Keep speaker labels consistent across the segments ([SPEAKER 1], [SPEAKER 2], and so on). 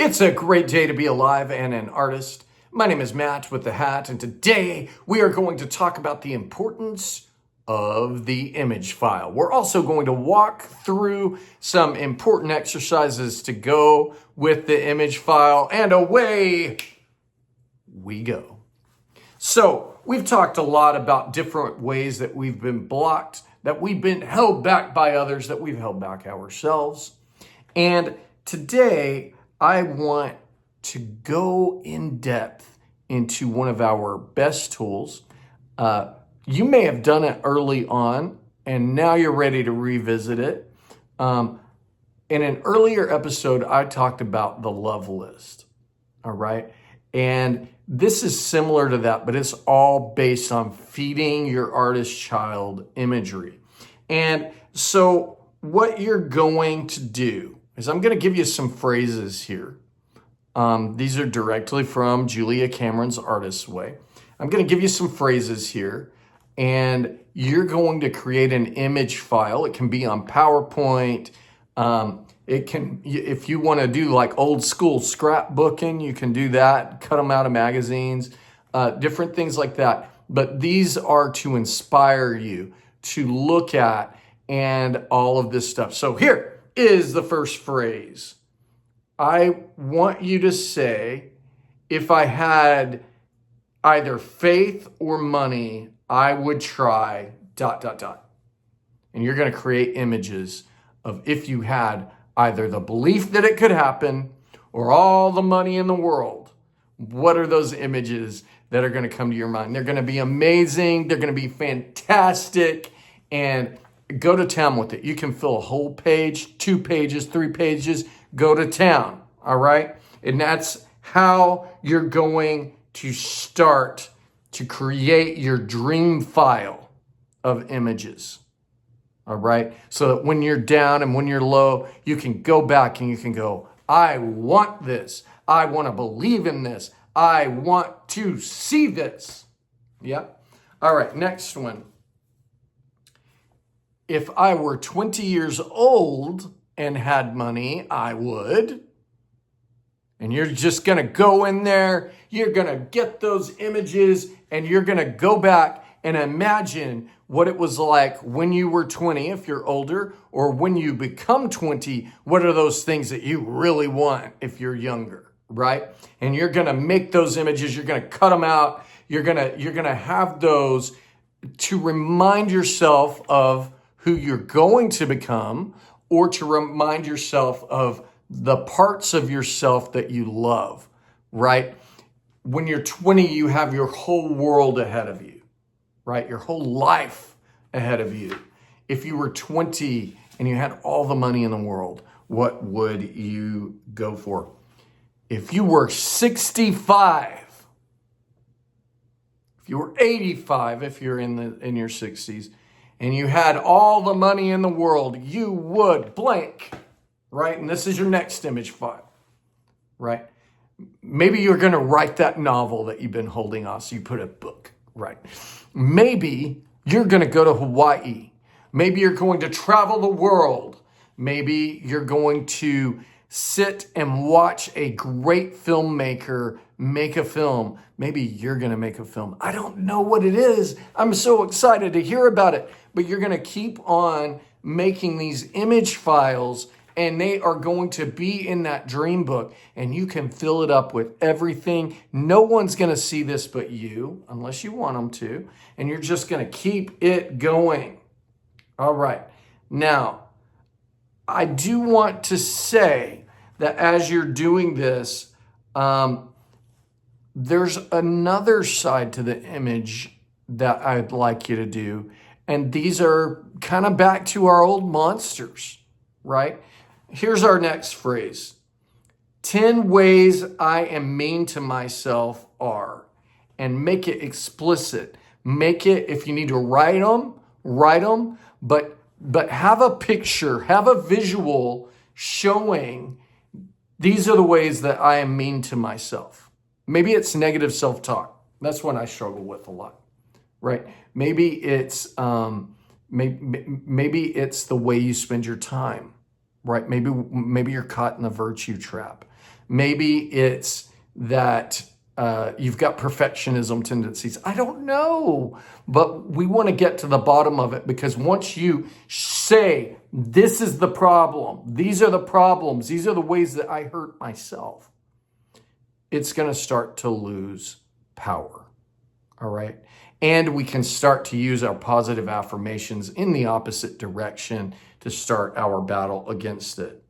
[SPEAKER 1] It's a great day to be alive and an artist. My name is Matt with the Hat, and today we are going to talk about the importance of the image file. We're also going to walk through some important exercises to go with the image file, and away we go. So we've talked a lot about different ways that we've been blocked, that we've been held back by others, that we've held back ourselves. And today I want to go in depth into one of our best tools. You may have done it early on and now you're ready to revisit it. In an earlier episode, I talked about the love list. All right. And this is similar to that, but it's all based on feeding your artist child imagery. And so what you're going to do is I'm going to give you some phrases here. These are directly from Julia Cameron's Artist's Way. I'm going to give you some phrases here, and you're going to create an image file. It can be on PowerPoint. It can, if you want to do like old school scrapbooking, you can do that, cut them out of magazines, different things like that. But these are to inspire you to look at and all of this stuff. So here is the first phrase. I want you to say, if I had either faith or money, I would try ... And you're going to create images of if you had either the belief that it could happen or all the money in the world. What are those images that are going to come to your mind? They're going to be amazing. They're going to be fantastic. And go to town with it. You can fill a whole page, 2 pages, 3 pages. Go to town. All right. And that's how you're going to start to create your dream file of images. All right. So that when you're down and when you're low, you can go back and you can go, I want this. I want to believe in this. I want to see this. Yep. All right. Next one. If I were 20 years old and had money, I would. And you're just going to go in there. You're going to get those images and you're going to go back and imagine what it was like when you were 20, if you're older, or when you become 20, what are those things that you really want if you're younger, right? And you're going to make those images. You're going to cut them out. You're going to have those to remind yourself of who you're going to become, or to remind yourself of the parts of yourself that you love, right? When you're 20, you have your whole world ahead of you, right? Your whole life ahead of you. If you were 20 and you had all the money in the world, what would you go for? If you were 65, if you were 85, if you're in your 60s, and you had all the money in the world, you would blank, right? And this is your next image file, right? Maybe you're going to write that novel that you've been holding off, so you put a book, right? Maybe you're going to go to Hawaii. Maybe you're going to travel the world. Maybe you're going to sit and watch a great filmmaker make a film. Maybe you're going to make a film. I don't know what it is. I'm so excited to hear about it. But you're going to keep on making these image files, and they are going to be in that dream book, and you can fill it up with everything. No one's going to see this but you, unless you want them to, and you're just going to keep it going. All right. Now, I do want to say that as you're doing this, there's another side to the image that I'd like you to do. And these are kind of back to our old monsters, right? Here's our next phrase. 10 ways I am mean to myself are. And make it explicit. Make it, if you need to write them, but have a picture, have a visual showing these are the ways that I am mean to myself. Maybe it's negative self-talk. That's one I struggle with a lot, right? Maybe it's maybe it's the way you spend your time, right? Maybe you're caught in the virtue trap. Maybe it's that you've got perfectionism tendencies. I don't know, but we want to get to the bottom of it, because once you say, this is the problem, these are the problems, these are the ways that I hurt myself, it's going to start to lose power. All right. And we can start to use our positive affirmations in the opposite direction to start our battle against it.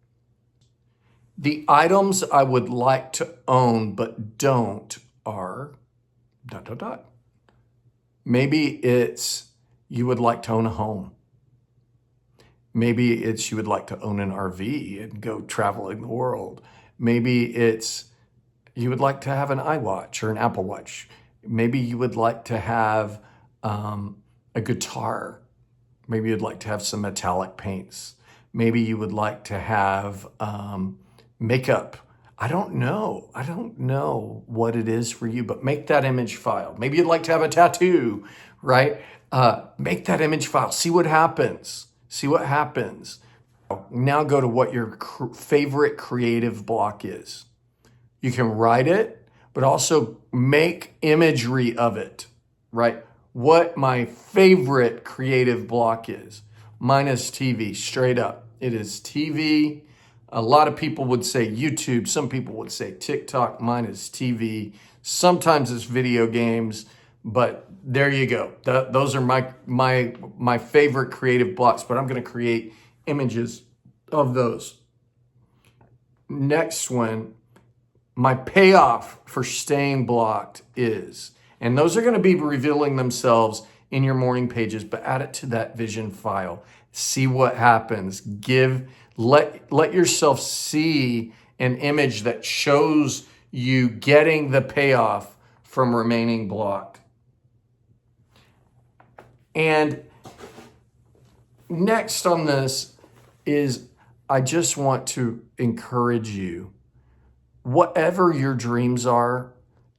[SPEAKER 1] The items I would like to own but don't are ... Maybe it's you would like to own a home. Maybe it's you would like to own an RV and go traveling the world. Maybe it's you would like to have an iWatch or an Apple Watch. Maybe you would like to have a guitar. Maybe you'd like to have some metallic paints. Maybe you would like to have makeup. I don't know. I don't know what it is for you, but make that image file. Maybe you'd like to have a tattoo, right? Make that image file. See what happens. See what happens. Now go to what your favorite creative block is. You can write it, but also make imagery of it, right? What my favorite creative block is. Mine is TV, straight up. It is TV. A lot of people would say YouTube. Some people would say TikTok. Mine is TV. Sometimes it's video games, but there you go. Those are my favorite creative blocks, but I'm going to create images of those. Next one, my payoff for staying blocked is, and those are going to be revealing themselves in your morning pages, but add it to that vision file. See what happens. Let yourself see an image that shows you getting the payoff from remaining blocked. And next on this is, I just want to encourage you, whatever your dreams are,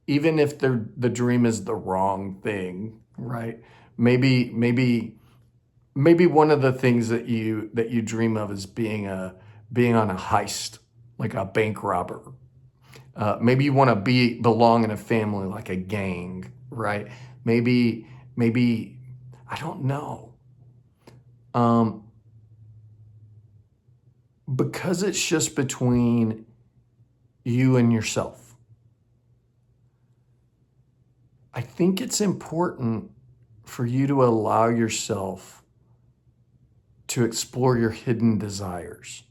[SPEAKER 1] even if the dream is the wrong thing, right? Maybe one of the things that you dream of is being on a heist, like a bank robber. Maybe you want to belong in a family like a gang, right? Maybe I don't know. Because it's just between you and yourself. I think it's important for you to allow yourself to explore your hidden desires,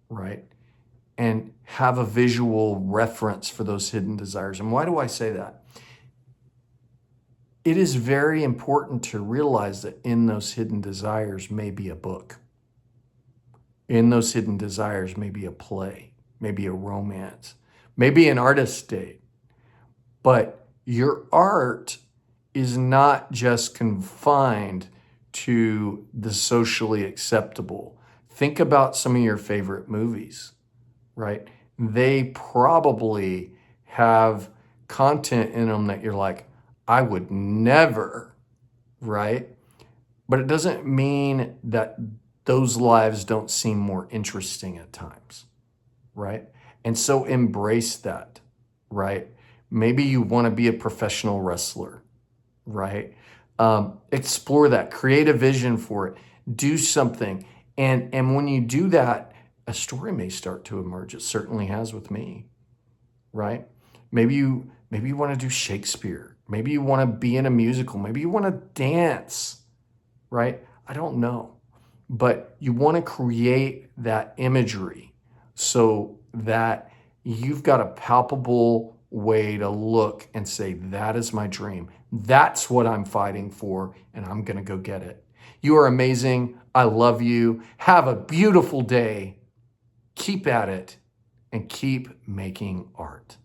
[SPEAKER 1] right? And have a visual reference for those hidden desires. And why do I say that? It is very important to realize that in those hidden desires may be a book. In those hidden desires may be a play, maybe a romance, maybe an artist date. But your art is not just confined to the socially acceptable. Think about some of your favorite movies, right? They probably have content in them that you're like, I would never, right? But it doesn't mean that those lives don't seem more interesting at times, right? And so embrace that, right? Maybe you want to be a professional wrestler, right? Explore that, create a vision for it, do something. And when you do that, a story may start to emerge. It certainly has with me, right? Maybe you want to do Shakespeare. Maybe you want to be in a musical. Maybe you want to dance, right? I don't know. But you want to create that imagery so that you've got a palpable way to look and say, that is my dream. That's what I'm fighting for, and I'm going to go get it. You are amazing. I love you. Have a beautiful day. Keep at it and keep making art.